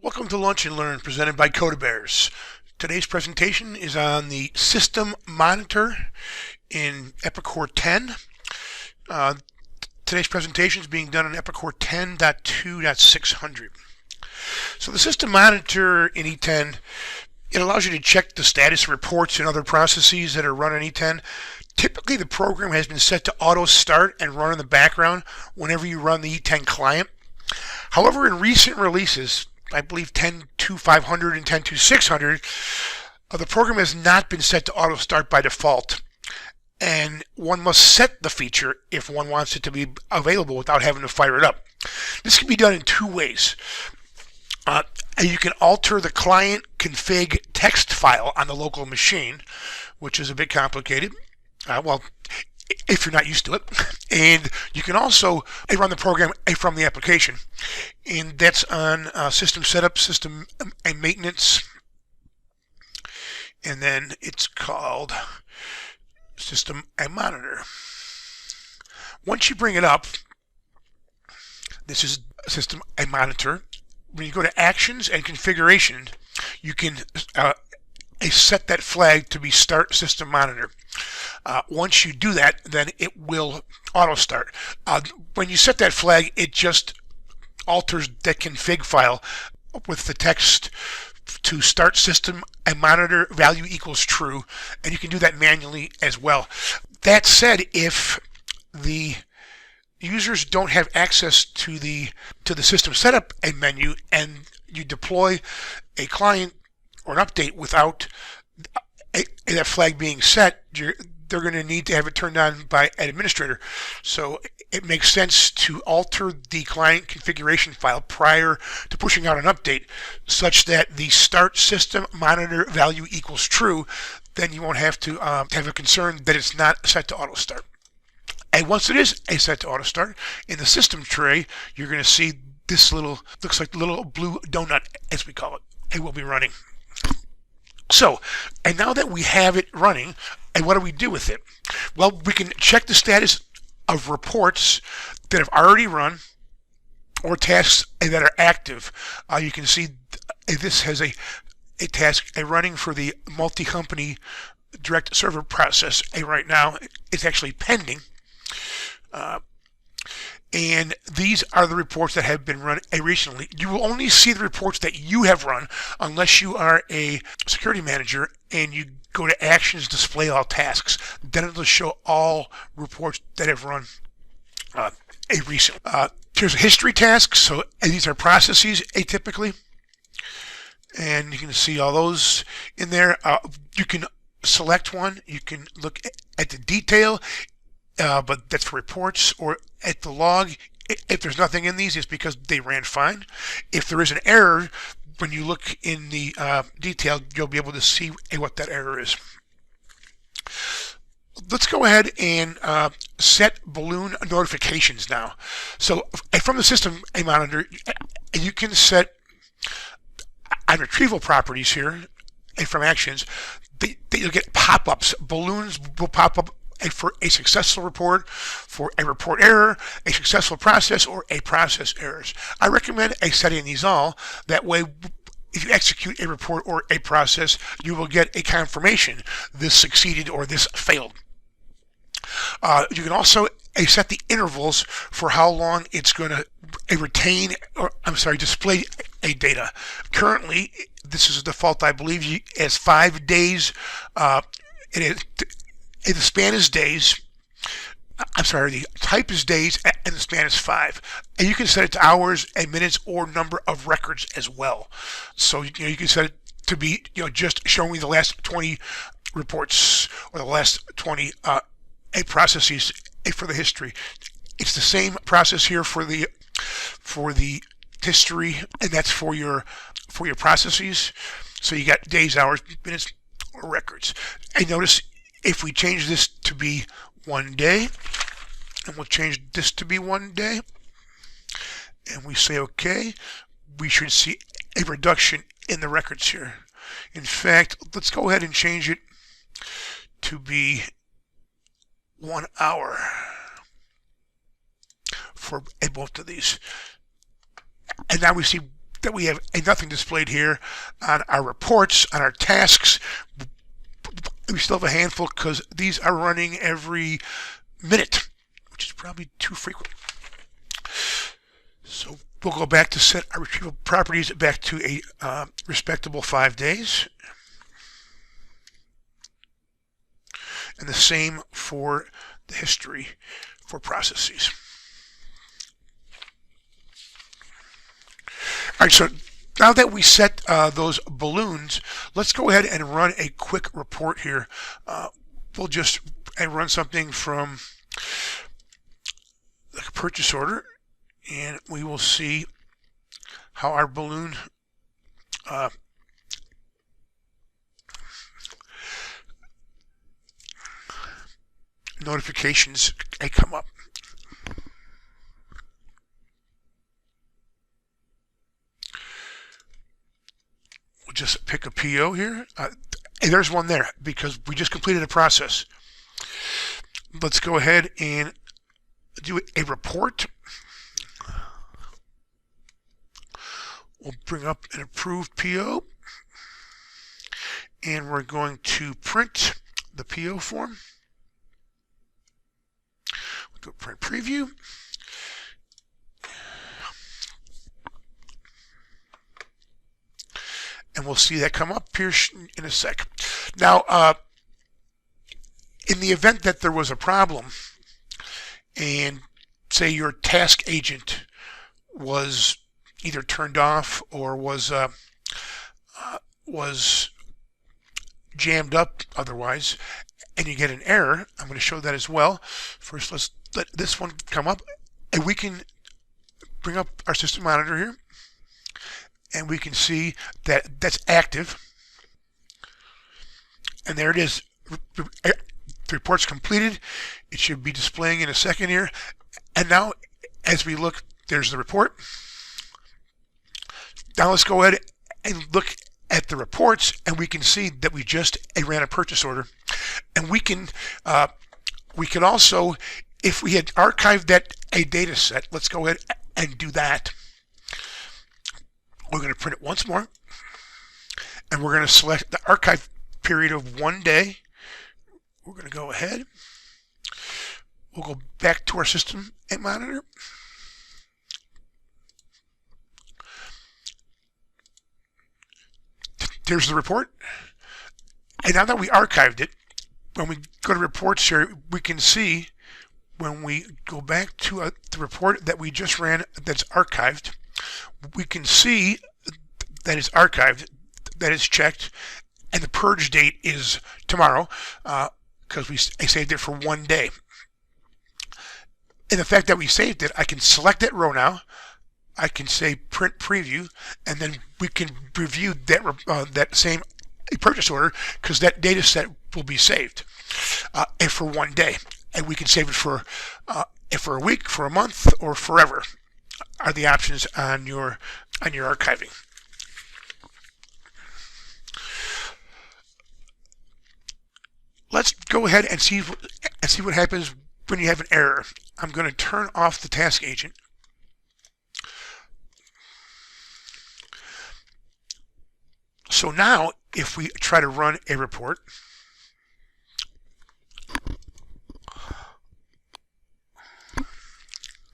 Welcome to Lunch and Learn, presented by Codabears. Today's presentation is on the system monitor in Epicor 10. Today's presentation is being done in Epicor 10.2.600. So the system monitor in E10, it allows you to check the status of reports and other processes that are run in E10. Typically, the program has been set to auto start and run in the background whenever you run the E10 client. However, in recent releases, I believe 10.2.500 and 10.2.600, the program has not been set to auto start by default, and one must set the feature if one wants it to be available without having to fire it up. This can be done in two ways. You can alter the client config text file on the local machine, which is a bit complicated. If you're not used to it. And you can also run the program from the application. And that's on system setup, system and maintenance. And then it's called system and monitor. Once you bring it up, this is system and monitor. When you go to actions and configuration, you can set that flag to be start system monitor. Once you do that, then it will auto start. When you set that flag, it just alters that config file with the text to start system and monitor value equals true, and you can do that manually as well. That said, if the users don't have access to the system setup menu and you deploy a client or an update without that flag being set, they're going to need to have it turned on by an administrator. So it makes sense to alter the client configuration file prior to pushing out an update such that the start system monitor value equals true. Then you won't have to have a concern that it's not set to auto start. And once it is set to auto start, in the system tray, you're going to see this little, looks like the little blue donut, as we call it. It will be running. So, and now that we have it running, and what do we do with it? Well, we can check the status of reports that have already run or tasks that are active. You can see this has a task running for the multi-company direct server process. Right now, it's actually pending. And these are the reports that have been run recently. You will only see the reports that you have run unless you are a security manager and you go to Actions, Display All Tasks. Then it'll show all reports that have run recently. Here's a history task. So these are processes atypically. And you can see all those in there. You can select one. You can look at the detail. But that's for reports, or at the log. If there's nothing in these, it's because they ran fine. If there is an error, when you look in the detail, you'll be able to see what that error is. Let's go ahead and set balloon notifications now. So from the system monitor, you can set on retrieval properties here, and from actions, you'll get pop-ups. Balloons will pop up for a successful report, for a report error, a successful process, or a process errors. I recommend setting these all. That way, if you execute a report or a process, you will get a confirmation this succeeded or this failed. You can also set the intervals for how long it's going to display a data. Currently, this is a default, I believe, as 5 days. The span is days. The type is days, and the span is 5. And you can set it to hours and minutes or number of records as well. So you can set it to be just showing me the last 20 reports or the last 20 processes for the history. It's the same process here for the history, and that's for your processes. So you got days, hours, minutes, or records. And notice, if we change this to be 1 day, and we'll change this to be 1 day, and we say OK, we should see a reduction in the records here. In fact, let's go ahead and change it to be 1 hour for both of these. And now we see that we have a nothing displayed here on our reports, on our tasks. We still have a handful because these are running every minute, which is probably too frequent. So we'll go back to set our retrieval properties back to a respectable 5 days. And the same for the history for processes. All right, so now that we set those balloons, let's go ahead and run a quick report here. We'll just run something from the purchase order, and we will see how our balloon notifications come up. We'll just pick a PO here. And there's one there because we just completed a process. Let's go ahead and do a report. We'll bring up an approved PO, and we're going to print the PO form. We'll go print preview. And we'll see that come up here in a sec. Now, in the event that there was a problem, and say your task agent was either turned off or was jammed up otherwise, and you get an error, I'm going to show that as well. First, let's let this one come up, and we can bring up our system monitor here, and we can see that that's active. And there it is. The report's completed. It should be displaying in a second here. And now, as we look, there's the report. Now let's go ahead and look at the reports, and we can see that we just ran a purchase order. And we can also, if we had archived a data set, let's go ahead and do that. We're going to print it once more, and we're going to select the archive period of 1 day. We're going to go ahead. We'll go back to our system and monitor. There's the report. And now that we archived it, when we go to reports here, we can see when we go back to the report that we just ran that's archived, we can see that it's archived, that it's checked, and the purge date is tomorrow because I saved it for 1 day. And the fact that we saved it, I can select that row now. I can say print preview, and then we can review that same purchase order because that data set will be saved and for 1 day, and we can save it for a week, for a month, or forever. Are the options on your archiving. Let's go ahead and see what happens when you have an error. I'm going to turn off the task agent. So now, if we try to run a report,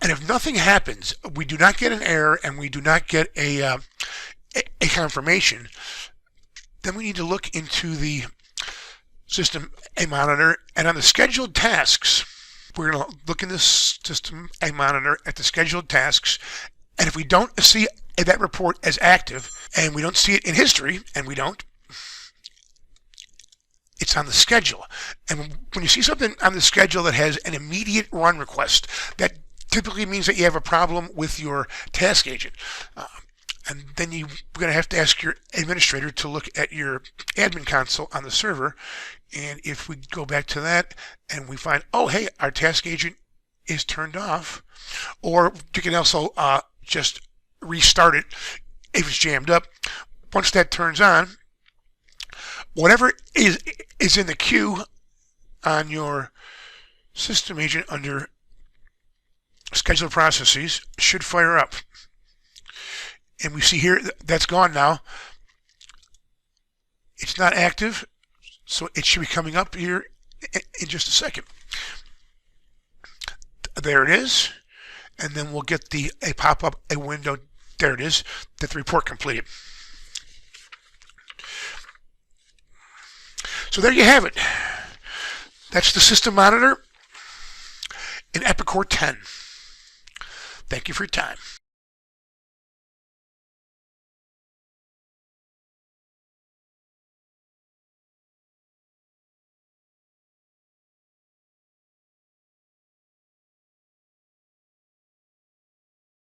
and if nothing happens, we do not get an error and we do not get a confirmation, then we need to look into the system A monitor, and on the scheduled tasks, we're going to look in this system A monitor at the scheduled tasks, and if we don't see that report as active and we don't see it in history, and we don't, it's on the schedule. And when you see something on the schedule that has an immediate run request, that typically means that you have a problem with your task agent. And then you're going to have to ask your administrator to look at your admin console on the server. And if we go back to that and we find, oh, hey, our task agent is turned off, or you can also just restart it if it's jammed up. Once that turns on, whatever is in the queue on your system agent under scheduled processes should fire up. And we see here that's gone now. It's not active, so it should be coming up here in just a second. There it is. And then we'll get a pop-up, a window. There it is, that the report completed. So there you have it. That's the system monitor in EPIC Core 10. Thank you for your time.